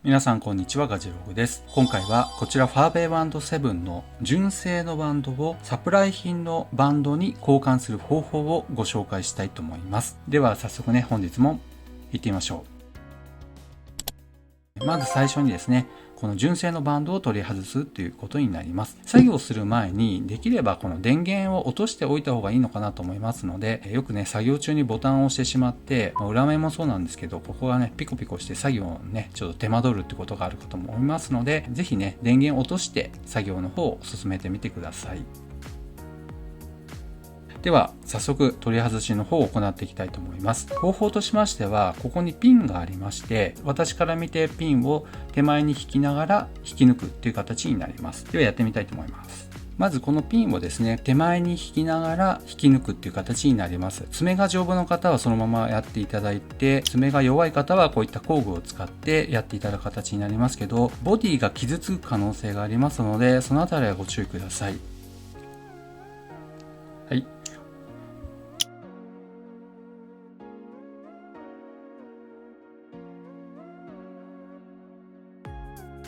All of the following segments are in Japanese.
皆さんこんにちは、ガジログです。今回はこちらファーベイバンド7の純正のバンドをサプライ品のバンドに交換する方法をご紹介したいと思います。では早速ね、本日も行ってみましょう。まず最初にですね、この純正のバンドを取り外すということになります。作業する前にできればこの電源を落としておいた方がいいのかなと思いますので、よくね作業中にボタンを押してしまって、裏面もそうなんですけど、ここがねピコピコして作業をねちょっと手間取るってことがあるかと思いますので、ぜひね電源を落として作業の方を進めてみてください。では早速取り外しの方を行っていきたいと思います。方法としましては、ここにピンがありまして、私から見てピンを手前に引きながら引き抜くっていう形になります。ではやってみたいと思います。まずこのピンをですね、手前に引きながら引き抜くっていう形になります。爪が丈夫の方はそのままやっていただいて、爪が弱い方はこういった工具を使ってやっていただく形になりますけど、ボディが傷つく可能性がありますので、そのあたりはご注意ください。はい。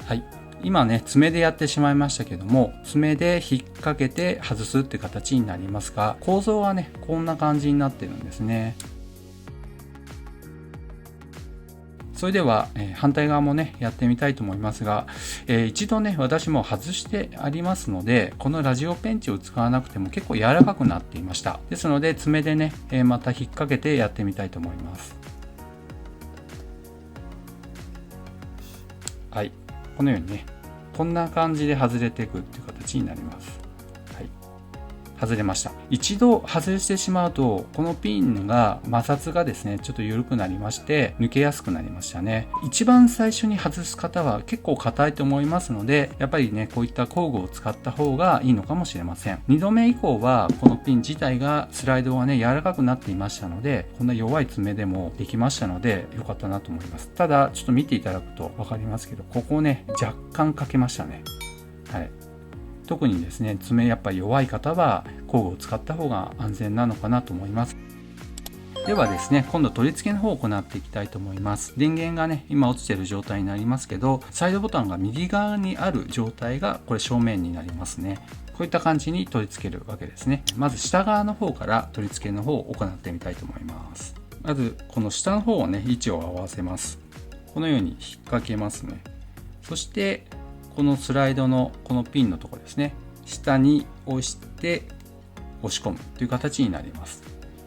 はい、今ね爪でやってしまいましたけども、爪で引っ掛けて外すっていう形になりますが、構造はねこんな感じになってるんですね。それでは、反対側もねやってみたいと思いますが、一度ね私も外してありますので、このラジオペンチを使わなくても結構柔らかくなっていました。ですので爪でね、また引っ掛けてやってみたいと思います。はい、このようにねこんな感じで外れていくっていう形になります。はい、外れました。一度外してしまうと、このピンが摩擦がですねちょっと緩くなりまして抜けやすくなりましたね。一番最初に外す方は結構硬いと思いますので、やっぱりねこういった工具を使った方がいいのかもしれません。2度目以降はこのピン自体がスライドがね柔らかくなっていましたので、こんな弱い爪でもできましたので良かったなと思います。ただちょっと見ていただくと分かりますけど、ここをね若干かけましたね。はい、特にですね爪やっぱり弱い方は工具を使った方が安全なのかなと思います。ではですね、今度取り付けの方を行っていきたいと思います。電源がね今落ちてる状態になりますけど、サイドボタンが右側にある状態がこれ正面になりますね。こういった感じに取り付けるわけですね。まず下側の方から取り付けの方を行ってみたいと思います。まずこの下の方をね位置を合わせます。このように引っ掛けますね。そしてこのスライドのこのピンのところですね、下に押して押し込むという形になります。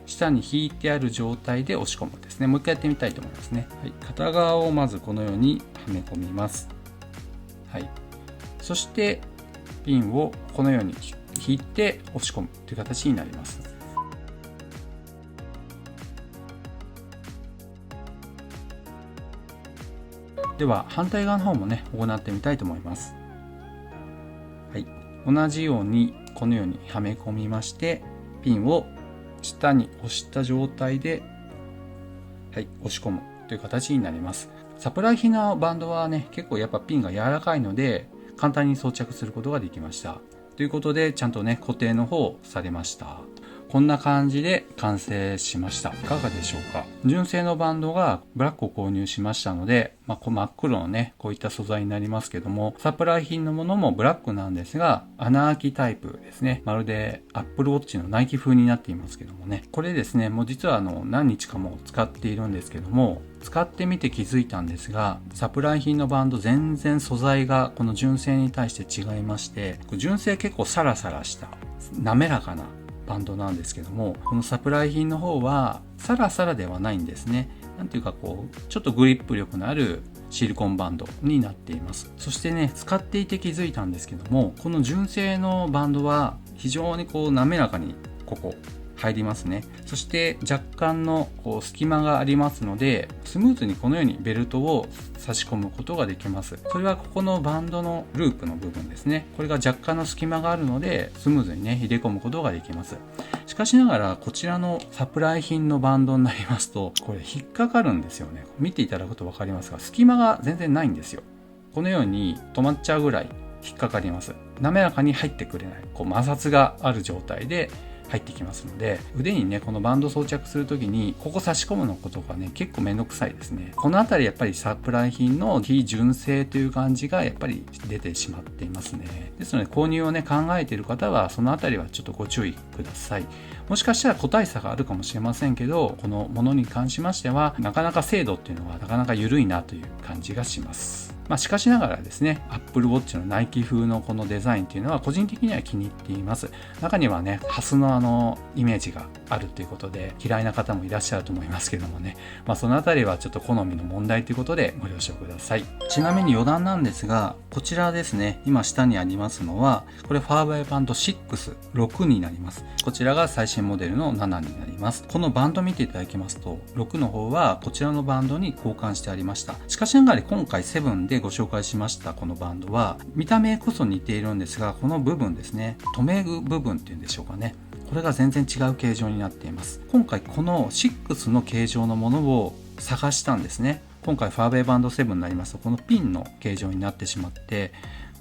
下に引いてある状態で押し込むですね。もう一回やってみたいと思いますね。はい、片側をまずこのようにはめ込みます。はい、そしてピンをこのように引いて押し込むという形になります。では反対側の方もね行ってみたいと思います。はい、同じようにこのようにはめ込みまして、ピンを下に押した状態で、はい、押し込むという形になります。サプライ品のバンドはね結構やっぱピンが柔らかいので簡単に装着することができました。ということでちゃんとね固定の方をされました。こんな感じで完成しました。いかがでしょうか。純正のバンドがブラックを購入しましたので、真っ黒のねこういった素材になりますけども、サプライ品のものもブラックなんですが穴開きタイプですね。まるで Apple Watch のナイキ風になっていますけどもね、これですねもう実は何日かも使っているんですけども、使ってみて気づいたんですが、サプライ品のバンド全然素材がこの純正に対して違いまして、純正結構サラサラした滑らかなバンドなんですけども、このサプライ品の方はサラサラではないんですね。なんていうかこうちょっとグリップ力のあるシリコンバンドになっています。そしてね使っていて気づいたんですけども、この純正のバンドは非常にこう滑らかにここ入りますね。そして若干のこう隙間がありますので、スムーズにこのようにベルトを差し込むことができます。それはここのバンドのループの部分ですね。これが若干の隙間があるのでスムーズにね入れ込むことができます。しかしながらこちらのサプライ品のバンドになりますと、これ引っかかるんですよね。見ていただくと分かりますが、隙間が全然ないんですよ。このように止まっちゃうぐらい引っかかります。滑らかに入ってくれない、こう摩擦がある状態で入ってきますので、腕にねこのバンド装着する時にここ差し込むのことがね結構めんどくさいですね。このあたりやっぱりサプライ品の非純正という感じがやっぱり出てしまっていますね。ですので購入をね考えている方はそのあたりはちょっとご注意ください。もしかしたら個体差があるかもしれませんけど、このものに関しましてはなかなか精度っていうのはなかなか緩いなという感じがします。しかしながらですね、Apple Watch のナイキ風のこのデザインっていうのは個人的には気に入っています。中にはね、ハスのイメージがあるということで嫌いな方もいらっしゃると思いますけどもね、そのあたりはちょっと好みの問題ということでご了承ください。ちなみに余談なんですが、こちらですね、今下にありますのは、これファーウェイバンド6、6になります。こちらが最新モデルの7になります。このバンド見ていただきますと、6の方はこちらのバンドに交換してありました。しかしながら今回7でご紹介しましたこのバンドは見た目こそ似ているんですが、この部分ですね、留め具部分っていうんでしょうかね、これが全然違う形状になっています。今回この6の形状のものを探したんですね。今回ファーウェイバンド7になりますとこのピンの形状になってしまって、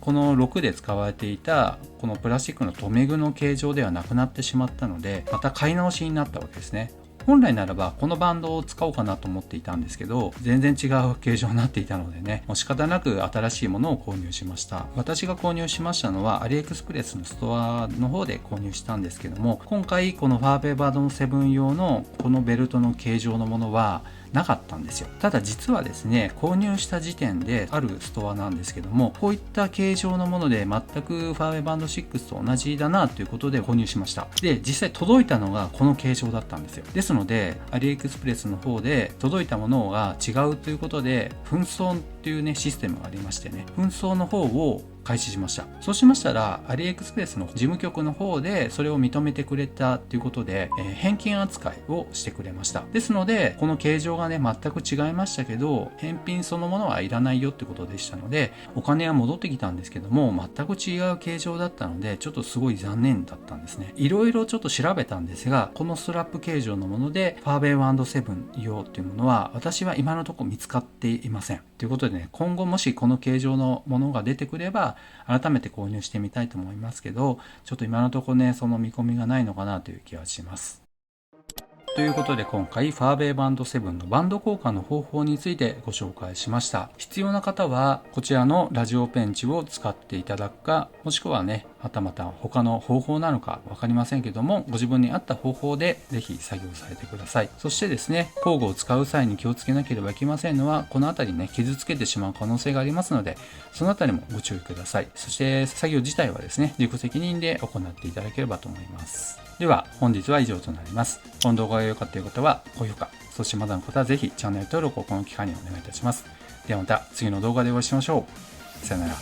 この6で使われていたこのプラスチックの留め具の形状ではなくなってしまったので、また買い直しになったわけですね。本来ならばこのバンドを使おうかなと思っていたんですけど、全然違う形状になっていたのでね、もう仕方なく新しいものを購入しました。私が購入しましたのはアリエクスプレスのストアの方で購入したんですけども、今回このファーウェイバードの7用のこのベルトの形状のものはなかったんですよ。ただ実はですね、購入した時点であるストアなんですけども、こういった形状のもので全くファーウェイバンド6と同じだなということで購入しました。で、実際届いたのがこの形状だったんですよ。ですのでアリエクスプレスの方で届いたものが違うということで紛争っていうねシステムがありましてね、紛争の方を開始しました。そうしましたらアリエクスプレスの事務局の方でそれを認めてくれたということで、返金扱いをしてくれました。ですのでこの形状がね全く違いましたけど、返品そのものはいらないよってことでしたので、お金は戻ってきたんですけども全く違う形状だったのでちょっとすごい残念だったんですね。いろいろちょっと調べたんですが、このストラップ形状のものでファーウェイバンド7用っていうものは私は今のところ見つかっていません。ということでね、今後もしこの形状のものが出てくれば改めて購入してみたいと思いますけど、ちょっと今のところねその見込みがないのかなという気がします。ということで今回ファーウェイバンド7のバンド交換の方法についてご紹介しました。必要な方はこちらのラジオペンチを使っていただくか、もしくはねはたまた他の方法なのか分かりませんけども、ご自分に合った方法でぜひ作業されてください。そしてですね、工具を使う際に気をつけなければいけませんのは、この辺りね傷つけてしまう可能性がありますので、その辺りもご注意ください。そして作業自体はですね自己責任で行っていただければと思います。では本日は以上となります。この動画が良かったという方は高評価、そしてまだの方はぜひチャンネル登録をこの機会にお願いいたします。ではまた次の動画でお会いしましょう。さよなら。